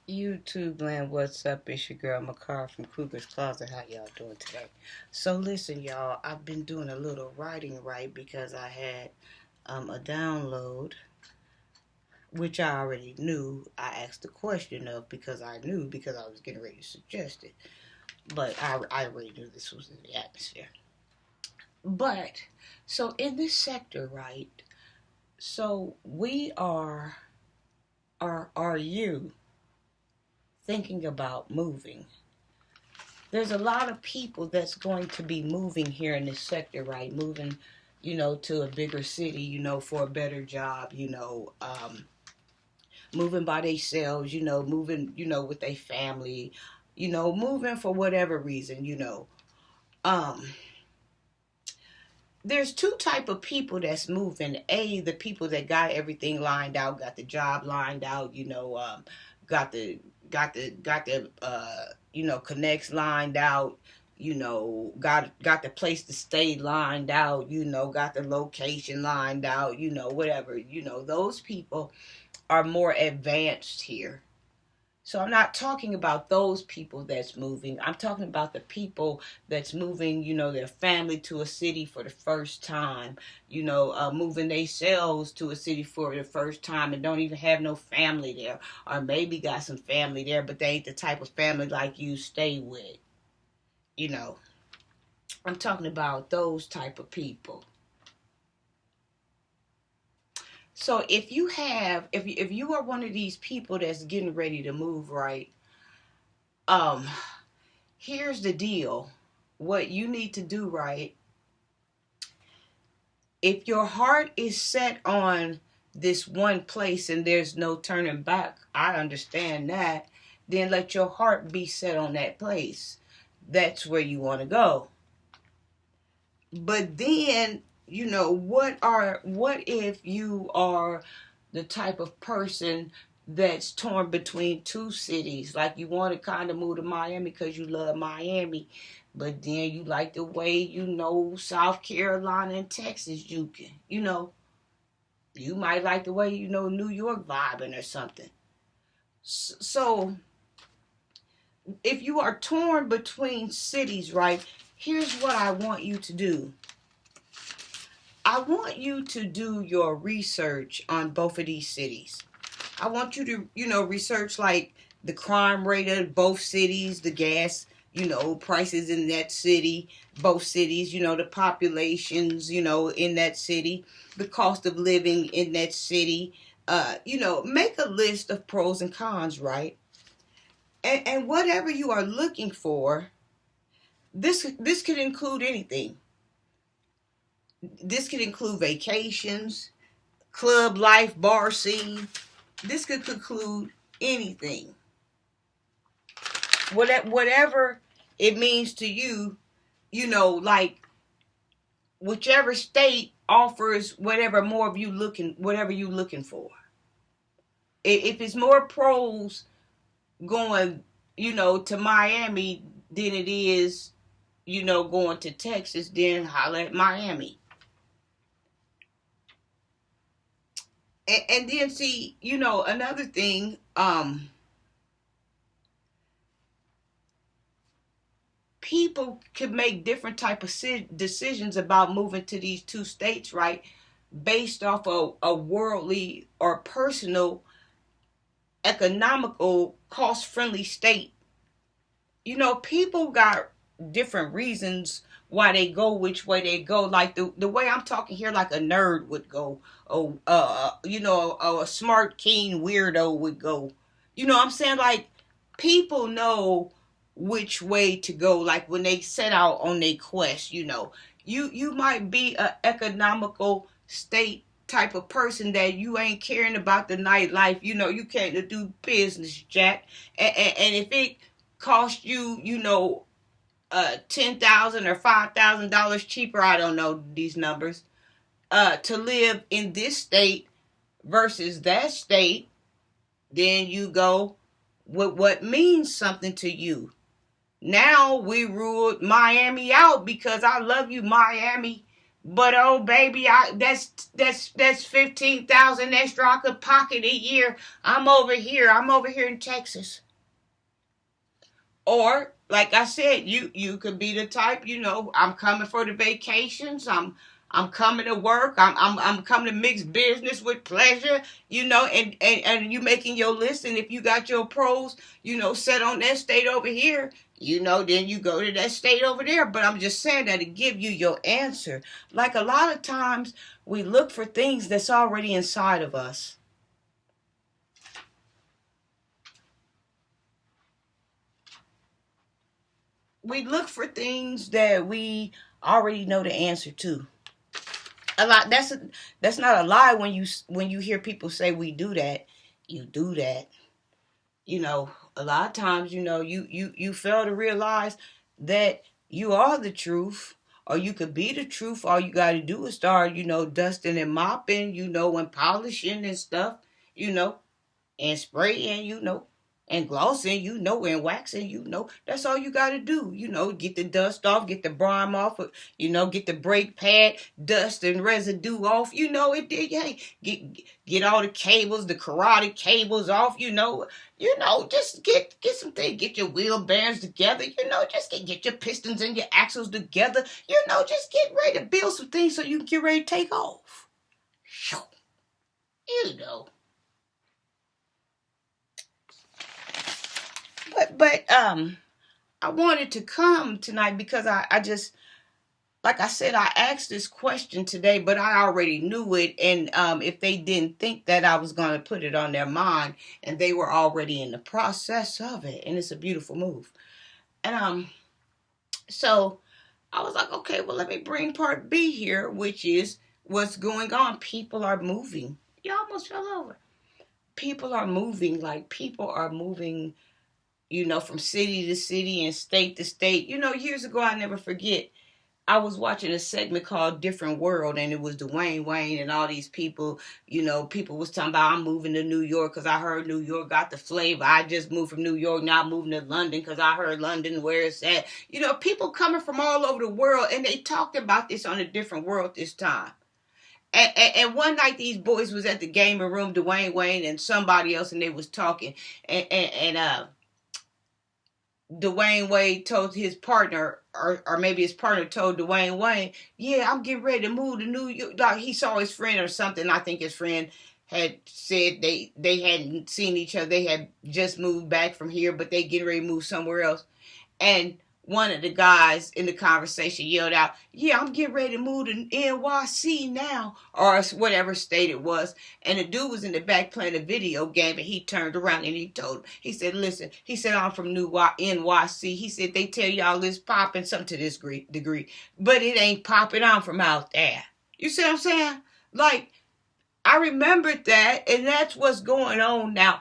YouTube land, what's up? It's your girl Makar from Kruger's Closet. How y'all doing today? So listen, y'all, I've been doing a little writing right because I had a download, which I already knew. I asked the question of because I knew because I was getting ready to suggest it, but I already knew this was in the atmosphere. But so in this sector, right? So we are you thinking about moving? There's a lot of people that's going to be moving here in this sector, right? Moving, to a bigger city, for a better job, moving by themselves, moving, with their family, moving for. Um, there's two type of people that's moving. The people that got everything lined out, got the job lined out, got the connects lined out, got the place to stay lined out, got the location lined out, whatever. Those people are more advanced here. So I'm not talking about those people that's moving. I'm talking about the people that's moving, their family to a city for the first time, moving themselves to a city for the first time and don't even have no family there. Or maybe got some family there, but they ain't the type of family like you stay with. You know, I'm talking about those type of people. So if you are one of these people that's getting ready to move, right, um, here's the deal. What you need to do, right? If your heart is set on this one place and there's no turning back, I understand that. Then let your heart be set on that place. That's where you want to go. But then, what if you are the type of person that's torn between two cities? Like you want to kind of move to Miami because you love Miami, but then you like the way South Carolina and Texas. You might like the way New York vibing or something. So if you are torn between cities, right? Here's what I want you to do. I want you to do your research on both of these cities. I want you to, research like the crime rate of both cities, the gas, prices in that city, both cities, the populations, in that city, the cost of living in that city. Make a list of pros and cons, right? And whatever you are looking for, this could include anything. This could include vacations, club life, bar scene. This could conclude anything. Whatever it means to you, like whichever state offers whatever you looking for. If it's more pros going, to Miami than it is, going to Texas, then holler at Miami. And then see, another thing, people can make different type of decisions about moving to these two states, right? Based off of a worldly or personal, economical, cost-friendly state. People got different reasons why they go which way they go. Like the way I'm talking here, like a nerd would go. Oh, a smart, keen weirdo would go. You know what I'm saying? Like, people know which way to go. Like, when they set out on their quest, You might be a economical state type of person that you ain't caring about the nightlife. You can't do business, Jack. And if it cost you, $10,000 or $5,000 cheaper, I don't know these numbers, to live in this state versus that state, then you go with what means something to you. Now we ruled Miami out because I love you, Miami. But oh baby, that's 15,000 extra I could pocket a year. I'm over here. I'm over here in Texas. Or like I said, you could be the type, I'm coming for the vacations. I'm coming to work. I'm coming to mix business with pleasure, and you making your list. And if you got your pros, set on that state over here, then you go to that state over there. But I'm just saying that to give you your answer. Like a lot of times we look for things that's already inside of us. We look for things that we already know the answer to. A lot that's not a lie when you hear people say we do that. You do that. A lot of times, you fail to realize that you are the truth, or you could be the truth. All you got to do is start, dusting and mopping, and polishing and stuff, you know, and spraying, and glossing, and waxing, That's all you got to do, get the dust off, get the grime off, get the brake pad dust and residue off, it did. Hey, get all the cables, the karate cables off, just get some things, get your wheel bearings together, just get your pistons and your axles together, just get ready to build some things so you can get ready to take off. Sure. You know. But I wanted to come tonight because I just, like I said, I asked this question today, but I already knew it. And if they didn't think that, I was going to put it on their mind, and they were already in the process of it. And it's a beautiful move. And so I was like, okay, well, let me bring part B here, which is what's going on. People are moving. You almost fell over. People are moving, like people are moving, from city to city and state to state. Years ago, I never forget, I was watching a segment called Different World, and it was Dwayne Wayne and all these people. People was talking about, I'm moving to New York because I heard New York got the flavor. I just moved from New York, now I'm moving to London because I heard London where it's at. People coming from all over the world, and they talked about this on A Different World this time. And one night these boys was at the gaming room, Dwayne Wayne and somebody else, and they was talking, and Dwayne Wade told his partner, or maybe his partner told Dwayne Wayne, yeah, I'm getting ready to move to New York. Like he saw his friend or something. I think his friend had said they hadn't seen each other. They had just moved back from here, but they getting ready to move somewhere else. And one of the guys in the conversation yelled out, yeah, I'm getting ready to move to NYC now, or whatever state it was. And the dude was in the back playing a video game, and he turned around and he told him, he said, listen, he said, I'm from NYC. He said, they tell y'all this popping, something to this degree, but it ain't popping. I'm from out there. You see what I'm saying? Like, I remembered that, and that's what's going on now.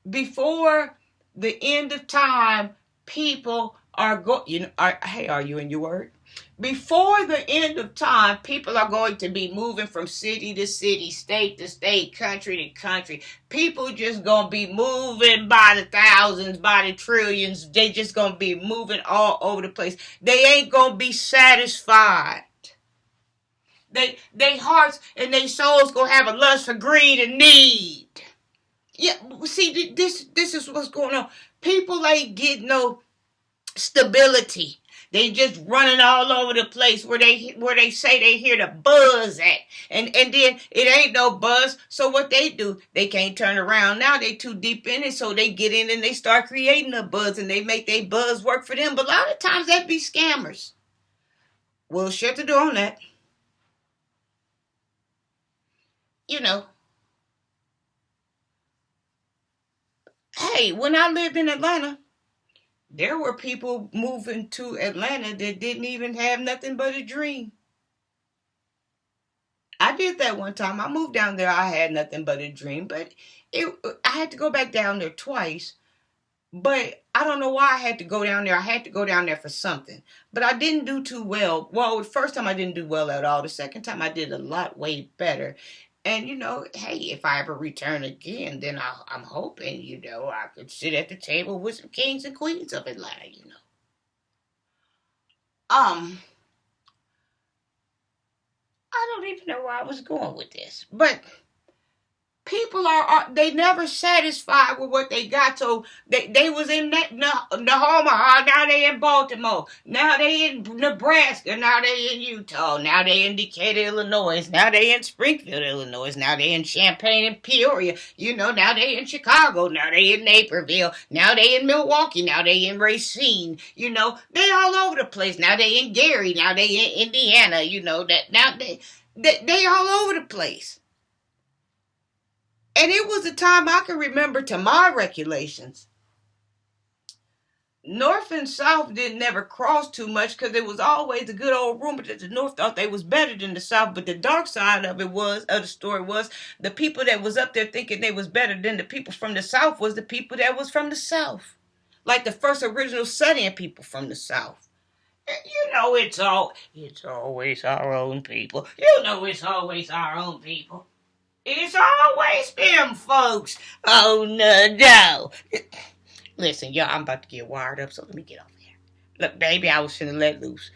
Before the end of time, people are are you in your word? Before the end of time, people are going to be moving from city to city, state to state, country to country. People just gonna be moving by the thousands, by the trillions. They just gonna be moving all over the place. They ain't gonna be satisfied. They hearts and they souls gonna have a lust for greed and need. Yeah, see, this is what's going on. People ain't getting no stability. They just running all over the place where they say they hear the buzz at, and then it ain't no buzz. So what they do, they can't turn around now. They too deep in it, so they get in and they start creating a buzz, and they make their buzz work for them. But a lot of times that be scammers. We'll shut the door on that. You know, hey, when I lived in Atlanta, there were people moving to Atlanta that didn't even have nothing but a dream. I did that one time. I moved down there. I had nothing but a dream, but I had to go back down there twice. But I don't know why I had to go down there. I had to go down there for something. But I didn't do too well. Well, the first time I didn't do well at all. The second time I did a lot way better. And, hey, if I ever return again, then I'm hoping, I could sit at the table with some kings and queens of Atlanta. Um, I don't even know where I was going with this, but people they never satisfied with what they got. So they was in Omaha, now they in Baltimore, now they in Nebraska, now they in Utah, now they in Decatur, Illinois, now they in Springfield, Illinois, now they in Champaign and Peoria, now they in Chicago, now they in Naperville, now they in Milwaukee, now they in Racine, they all over the place. Now they in Gary, now they in Indiana, that now they all over the place. And it was a time I can remember, to my recollections, North and South didn't never cross too much, because it was always a good old rumor that the North thought they was better than the South. But the dark side of the story was, the people that was up there thinking they was better than the people from the South was the people that was from the South. Like the first original setting people from the South. It's always our own people. It's always our own people. It's always them folks. Oh, no. Listen, y'all, I'm about to get wired up, so let me get off here. Look, baby, I was finna let loose.